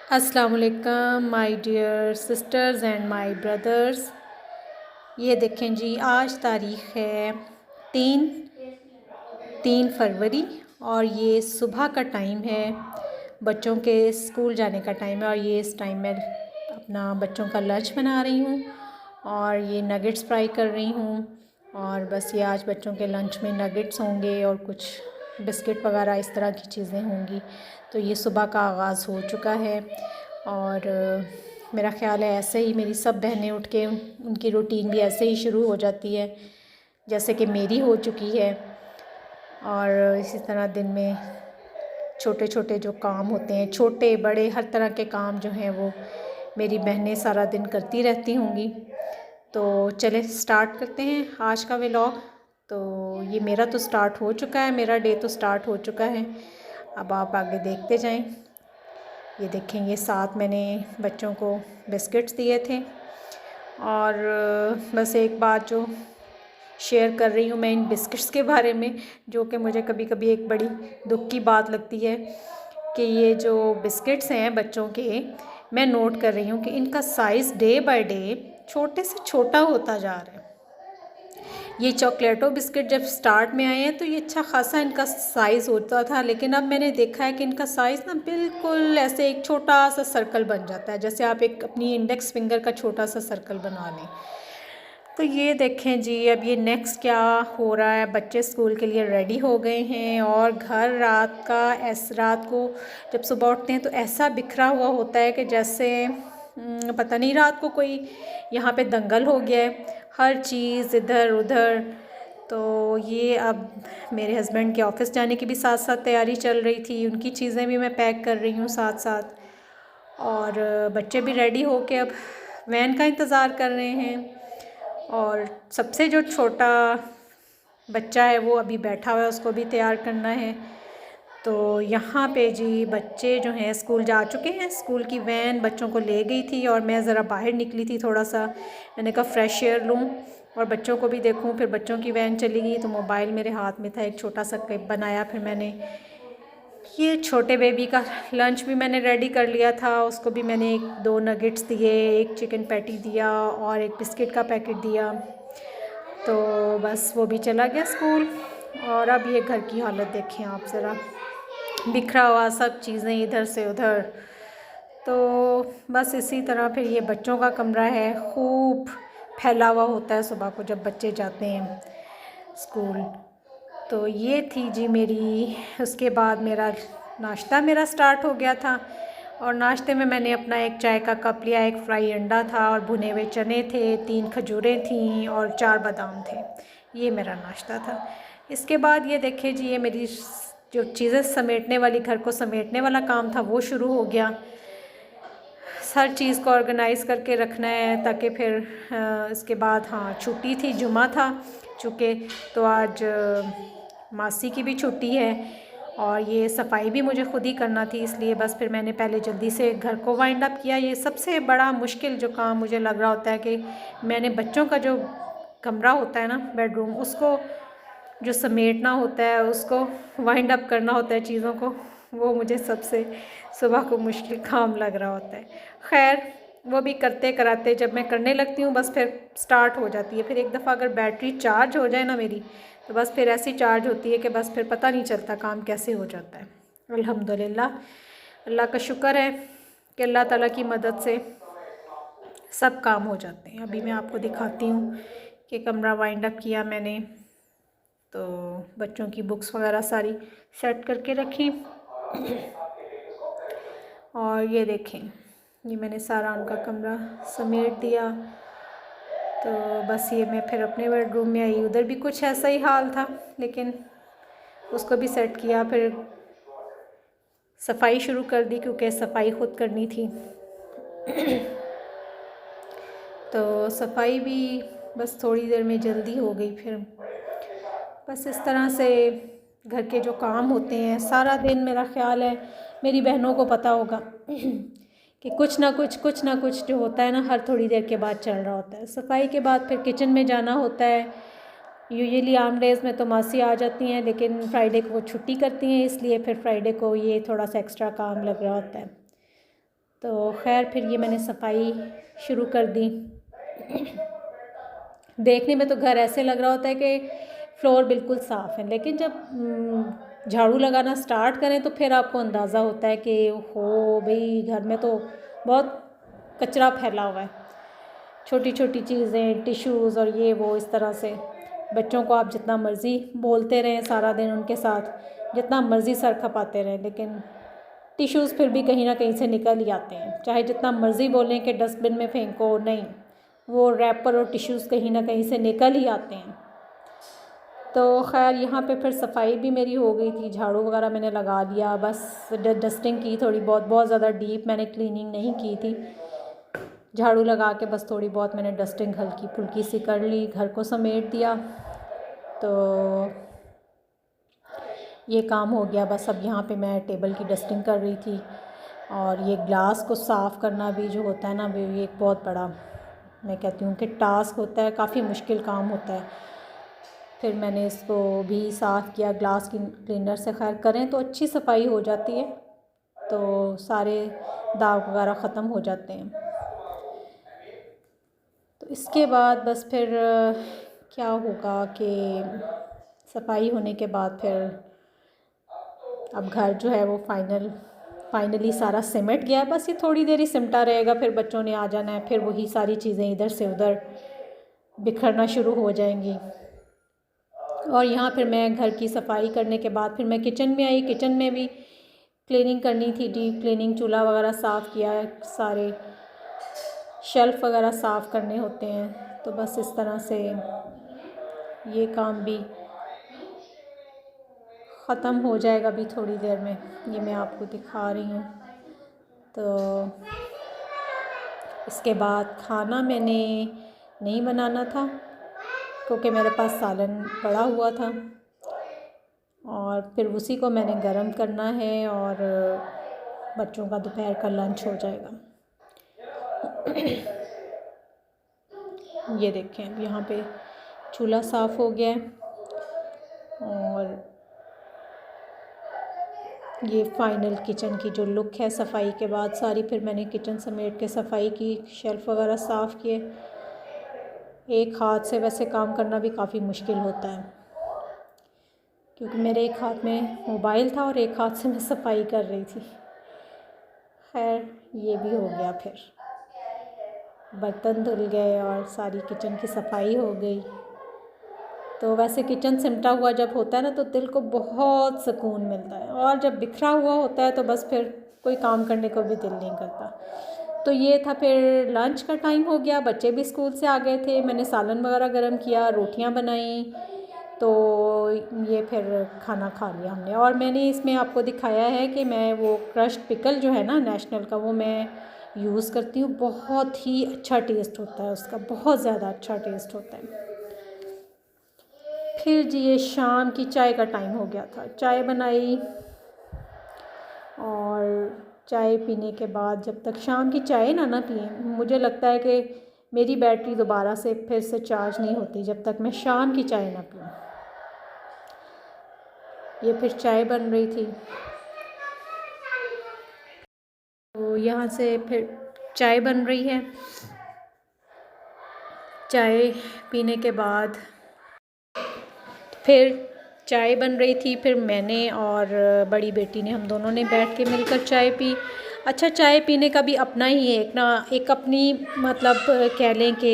अस्सलाम वालेकुम my dear sisters and my brothers. ये देखें जी, आज तारीख़ है तीन तीन फरवरी और ये सुबह का टाइम है, बच्चों के स्कूल जाने का टाइम है। और ये इस टाइम मैं अपना बच्चों का लंच बना रही हूँ और ये नगेट्स फ्राई कर रही हूँ। और बस ये आज बच्चों के लंच में नगेट्स होंगे और कुछ बिस्किट वगैरह इस तरह की चीज़ें होंगी। तो ये सुबह का आगाज़ हो चुका है और मेरा ख़्याल है ऐसे ही मेरी सब बहनें उठ के उनकी रूटीन भी ऐसे ही शुरू हो जाती है जैसे कि मेरी हो चुकी है। और इसी तरह दिन में छोटे छोटे जो काम होते हैं, छोटे बड़े हर तरह के काम जो हैं वो मेरी बहनें सारा दिन करती रहती होंगी। तो चले स्टार्ट करते हैं आज का व्लॉग। तो ये मेरा तो स्टार्ट हो चुका है, मेरा डे तो स्टार्ट हो चुका है। अब आप आगे देखते जाएं। ये देखें, ये साथ मैंने बच्चों को बिस्किट्स दिए थे। और बस एक बात जो शेयर कर रही हूँ मैं इन बिस्किट्स के बारे में, जो कि मुझे कभी कभी एक बड़ी दुख की बात लगती है कि ये जो बिस्किट्स हैं बच्चों के, मैं नोट कर रही हूँ कि इनका साइज़ डे बाय डे छोटे से छोटा होता जा रहा है। ये चॉकलेटो बिस्किट जब स्टार्ट में आए हैं तो ये अच्छा खासा इनका साइज़ होता था, लेकिन अब मैंने देखा है कि इनका साइज़ ना बिल्कुल ऐसे एक छोटा सा सर्कल बन जाता है, जैसे आप एक अपनी इंडेक्स फिंगर का छोटा सा सर्कल बना लें। तो ये देखें जी, अब ये नेक्स्ट क्या हो रहा है। बच्चे स्कूल के लिए रेडी हो गए हैं और घर रात को जब सुबह उठते हैं तो ऐसा बिखरा हुआ होता है कि जैसे पता नहीं रात को कोई यहाँ पे दंगल हो गया है, हर चीज़ इधर उधर। तो ये अब मेरे हस्बैंड के ऑफ़िस जाने की भी साथ साथ तैयारी चल रही थी, उनकी चीज़ें भी मैं पैक कर रही हूँ साथ साथ। और बच्चे भी रेडी हो के अब वैन का इंतज़ार कर रहे हैं। और सबसे जो छोटा बच्चा है वो अभी बैठा हुआ है, उसको भी तैयार करना है। तो यहाँ पे जी बच्चे जो हैं स्कूल जा चुके हैं, स्कूल की वैन बच्चों को ले गई थी और मैं ज़रा बाहर निकली थी थोड़ा सा, मैंने कहा फ्रेश एयर लूँ और बच्चों को भी देखूँ। फिर बच्चों की वैन चली गई तो मोबाइल मेरे हाथ में था, एक छोटा सा क्लिप बनाया। फिर मैंने ये छोटे बेबी का लंच भी मैंने रेडी कर लिया था, उसको भी मैंने एक दो नगेट्स दिए, एक चिकन पैटी दिया और एक बिस्किट का पैकेट दिया। तो बस वो भी चला गया स्कूल। और अब ये घर की हालत देखें आप ज़रा, बिखरा हुआ सब चीज़ें इधर से उधर। तो बस इसी तरह फिर ये बच्चों का कमरा है, खूब फैला हुआ होता है सुबह को जब बच्चे जाते हैं स्कूल। तो ये थी जी मेरी, उसके बाद मेरा नाश्ता मेरा स्टार्ट हो गया था। और नाश्ते में मैंने अपना एक चाय का कप लिया, एक फ्राई अंडा था और भुने हुए चने थे, 3 खजूरें थीं और 4 बादाम थे। ये मेरा नाश्ता था। इसके बाद ये देखिए जी, ये मेरी जो चीज़ें समेटने वाली, घर को समेटने वाला काम था वो शुरू हो गया। हर चीज़ को ऑर्गेनाइज़ करके रखना है ताकि फिर इसके बाद हाँ छुट्टी थी, जुमा था चूँकि, तो आज मासी की भी छुट्टी है और ये सफाई भी मुझे ख़ुद ही करना थी, इसलिए बस फिर मैंने पहले जल्दी से घर को वाइंड अप किया। ये सबसे बड़ा मुश्किल जो काम मुझे लग रहा होता है कि मैंने बच्चों का जो कमरा होता है ना, बेडरूम, उसको जो समेटना होता है, उसको वाइंड अप करना होता है चीज़ों को, वो मुझे सबसे सुबह को मुश्किल काम लग रहा होता है। खैर वो भी करते कराते जब मैं करने लगती हूँ बस फिर स्टार्ट हो जाती है। फिर एक दफ़ा अगर बैटरी चार्ज हो जाए ना मेरी, तो बस फिर ऐसी चार्ज होती है कि बस फिर पता नहीं चलता काम कैसे हो जाता है। अल्हम्दुलिल्लाह, अल्लाह का शुक्र है कि अल्लाह ताला की मदद से सब काम हो जाते हैं। अभी मैं आपको दिखाती हूँ कि कमरा वाइंड अप किया मैंने, तो बच्चों की बुक्स वगैरह सारी सेट करके रखी। और ये देखें, ये मैंने सारा उनका कमरा समेट दिया। तो बस ये मैं फिर अपने बेडरूम में आई, उधर भी कुछ ऐसा ही हाल था, लेकिन उसको भी सेट किया। फिर सफाई शुरू कर दी क्योंकि सफाई ख़ुद करनी थी। तो सफाई भी बस थोड़ी देर में जल्दी हो गई। फिर बस इस तरह से घर के जो काम होते हैं सारा दिन, मेरा ख़्याल है मेरी बहनों को पता होगा कि कुछ ना कुछ जो होता है ना, हर थोड़ी देर के बाद चल रहा होता है। सफाई के बाद फिर किचन में जाना होता है। यूजुअली आम डेज़ में तो मासी आ जाती हैं, लेकिन फ्राइडे को वो छुट्टी करती हैं, इसलिए फिर फ्राइडे को ये थोड़ा सा एक्स्ट्रा काम लग रहा होता है। तो खैर फिर ये मैंने सफाई शुरू कर दी। देखने में तो घर ऐसे लग रहा होता है कि फ्लोर बिल्कुल साफ़ है, लेकिन जब झाड़ू लगाना स्टार्ट करें तो फिर आपको अंदाज़ा होता है कि हो भाई घर में तो बहुत कचरा फैला हुआ है। छोटी छोटी चीज़ें, टिश्यूज़ और ये वो, इस तरह से बच्चों को आप जितना मर्ज़ी बोलते रहें सारा दिन उनके साथ, जितना मर्ज़ी सर खपाते रहें, लेकिन टिश्यूज़ फिर भी कहीं ना कहीं से निकल ही आते हैं। चाहे जितना मर्ज़ी बोलें कि डस्टबिन में फेंको, नहीं, वो रैपर और टिश्यूज़ कहीं ना कहीं से निकल ही आते हैं। तो खैर यहाँ पे फिर सफाई भी मेरी हो गई थी, झाड़ू वगैरह मैंने लगा दिया, बस डस्टिंग की थोड़ी बहुत, बहुत ज़्यादा डीप मैंने क्लीनिंग नहीं की थी। झाड़ू लगा के बस थोड़ी बहुत मैंने डस्टिंग हल्की फुल्की सी कर ली, घर को समेट दिया। तो ये काम हो गया। बस अब यहाँ पे मैं टेबल की डस्टिंग कर रही थी, और ये ग्लास को साफ़ करना भी जो होता है ना, ये एक बहुत बड़ा, मैं कहती हूँ कि टास्क होता है, काफ़ी मुश्किल काम होता है। फिर मैंने इसको भी साफ़ किया ग्लास की क्लीनर से। खैर करें तो अच्छी सफाई हो जाती है, तो सारे दाग वगैरह ख़त्म हो जाते हैं। तो इसके बाद बस फिर क्या होगा कि सफाई होने के बाद फिर अब घर जो है वो फाइनली सारा सिमट गया। बस ये थोड़ी देर ही सिमटा रहेगा, फिर बच्चों ने आ जाना है, फिर वही सारी चीज़ें इधर से उधर बिखरना शुरू हो जाएंगी। और यहाँ फिर मैं घर की सफाई करने के बाद फिर मैं किचन में आई। किचन में भी क्लीनिंग करनी थी, डीप क्लीनिंग, चूल्हा वगैरह साफ़ किया, सारे शेल्फ़ वगैरह साफ़ करने होते हैं। तो बस इस तरह से ये काम भी ख़त्म हो जाएगा अभी थोड़ी देर में। ये मैं आपको दिखा रही हूँ। तो इसके बाद खाना मैंने नहीं बनाना था, क्योंकि मेरे पास सालन पड़ा हुआ था, और फिर उसी को मैंने गरम करना है, और बच्चों का दोपहर का लंच हो जाएगा। ये देखें, अब यहाँ पे चूल्हा साफ़ हो गया है, और ये फ़ाइनल किचन की जो लुक है सफाई के बाद सारी। फिर मैंने किचन समेट के सफाई की, शेल्फ़ वगैरह साफ़ किए। एक हाथ से वैसे काम करना भी काफ़ी मुश्किल होता है, क्योंकि मेरे एक हाथ में मोबाइल था और एक हाथ से मैं सफाई कर रही थी। खैर ये भी हो गया, फिर बर्तन धुल गए और सारी किचन की सफाई हो गई। तो वैसे किचन सिमटा हुआ जब होता है ना, तो दिल को बहुत सुकून मिलता है, और जब बिखरा हुआ होता है तो बस फिर कोई काम करने को भी दिल नहीं करता। तो ये था, फिर लंच का टाइम हो गया, बच्चे भी स्कूल से आ गए थे, मैंने सालन वगैरह गरम किया, रोटियां बनाई, तो ये फिर खाना खा लिया हमने। और मैंने इसमें आपको दिखाया है कि मैं वो क्रश्ड पिकल जो है ना नेशनल का, वो मैं यूज़ करती हूँ। बहुत ही अच्छा टेस्ट होता है उसका, बहुत ज़्यादा अच्छा टेस्ट होता है। फिर जी ये शाम की चाय का टाइम हो गया था, चाय बनाई, और चाय पीने के बाद जब तक शाम की चाय ना पिए, मुझे लगता है कि मेरी बैटरी दोबारा से फिर से चार्ज नहीं होती जब तक मैं शाम की चाय ना पीऊँ। ये फिर चाय बन रही थी, तो यहाँ से फिर चाय बन रही है। चाय पीने के बाद फिर चाय बन रही थी, फिर मैंने और बड़ी बेटी ने, हम दोनों ने बैठ के मिलकर चाय पी। अच्छा, चाय पीने का भी अपना ही एक अपनी मतलब कह लें कि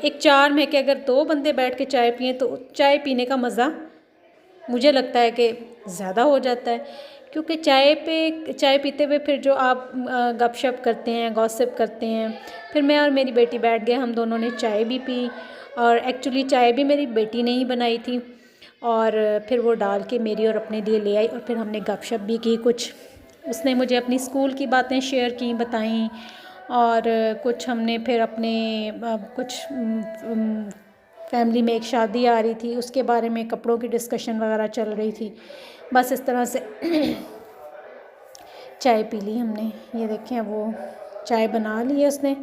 एक चार्म है कि अगर दो बंदे बैठ के चाय पिएं तो चाय पीने का मज़ा मुझे लगता है कि ज़्यादा हो जाता है, क्योंकि चाय पीते हुए फिर जो आप गपशप करते हैं, गॉसिप करते हैं। फिर मैं और मेरी बेटी बैठ गए, हम दोनों ने चाय भी पी, और एक्चुअली चाय भी मेरी बेटी ने ही बनाई थी, और फिर वो डाल के मेरी और अपने लिए ले आई, और फिर हमने गपशप भी की कुछ। उसने मुझे अपनी स्कूल की बातें शेयर की, बताईं, और कुछ हमने फिर अपने कुछ फैमिली में एक शादी आ रही थी, उसके बारे में कपड़ों की डिस्कशन वगैरह चल रही थी। बस इस तरह से चाय पी ली हमने। ये देखें, वो चाय बना ली है उसने।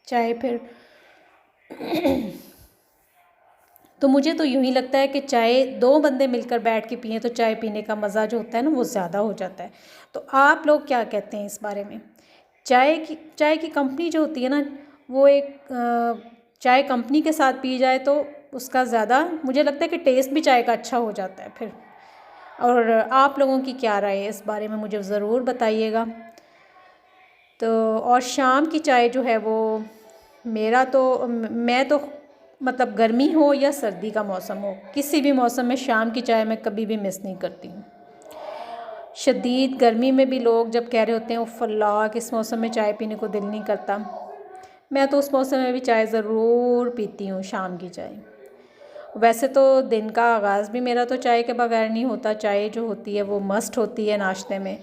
चाय फिर तो मुझे तो यूँ ही लगता है कि चाय 2 बंदे मिलकर बैठ के पिएँ तो चाय पीने का मज़ा जो होता है ना वो ज़्यादा हो जाता है। तो आप लोग क्या कहते हैं इस बारे में? चाय की कंपनी जो होती है ना, वो एक चाय कंपनी के साथ पी जाए तो उसका ज़्यादा मुझे लगता है कि टेस्ट भी चाय का अच्छा हो जाता है फिर। और आप लोगों की क्या राय है इस बारे में मुझे ज़रूर बताइएगा। तो और शाम की चाय जो है वो मैं तो मतलब गर्मी हो या सर्दी का मौसम हो, किसी भी मौसम में शाम की चाय मैं कभी भी मिस नहीं करती हूँ। शदीद गर्मी में भी लोग जब कह रहे होते हैं उफ़ अल्लाह कि इस मौसम में चाय पीने को दिल नहीं करता, मैं तो उस मौसम में भी चाय ज़रूर पीती हूँ, शाम की चाय। वैसे तो दिन का आगाज़ भी मेरा तो चाय के बगैर नहीं होता, चाय जो होती है वो मस्ट होती है नाश्ते में।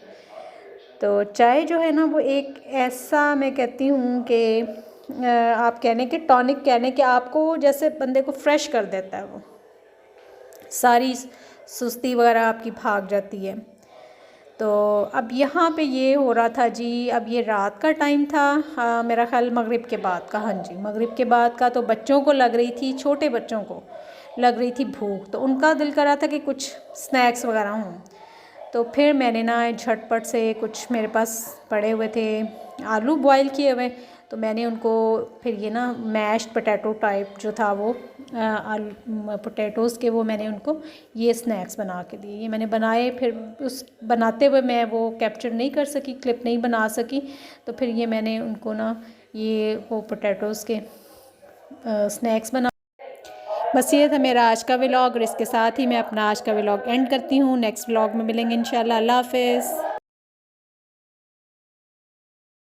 तो चाय जो है ना वो एक ऐसा मैं कहती हूँ कि आप कह लें कि टॉनिक कह लें कि आपको जैसे बंदे को फ्रेश कर देता है, वो सारी सुस्ती वगैरह आपकी भाग जाती है। तो अब यहाँ पे ये हो रहा था जी, अब ये रात का टाइम था, हाँ मेरा ख़्याल मगरिब के बाद का, हाँ जी मगरिब के बाद का। तो बच्चों को लग रही थी, छोटे बच्चों को लग रही थी भूख, तो उनका दिल कर रहा था कि कुछ स्नैक्स वगैरह हों। तो फिर मैंने ना झटपट से कुछ मेरे पास पड़े हुए थे आलू बॉईल किए हुए, तो मैंने उनको फिर ये ना मैश्ड पोटैटो टाइप जो था वो आलू पोटैटोज़ के, वो मैंने उनको ये स्नैक्स बना के दिए। ये मैंने बनाए, फिर उस बनाते हुए मैं वो कैप्चर नहीं कर सकी, क्लिप नहीं बना सकी, तो फिर ये मैंने उनको ना ये वो पोटैटोज़ के स्नैक्स बना। बस ये था मेरा आज का व्लॉग, और इसके साथ ही मैं अपना आज का व्लॉग एंड करती हूँ। नेक्स्ट व्लॉग में मिलेंगे इंशाल्लाह। अल्लाह हाफ़िज़।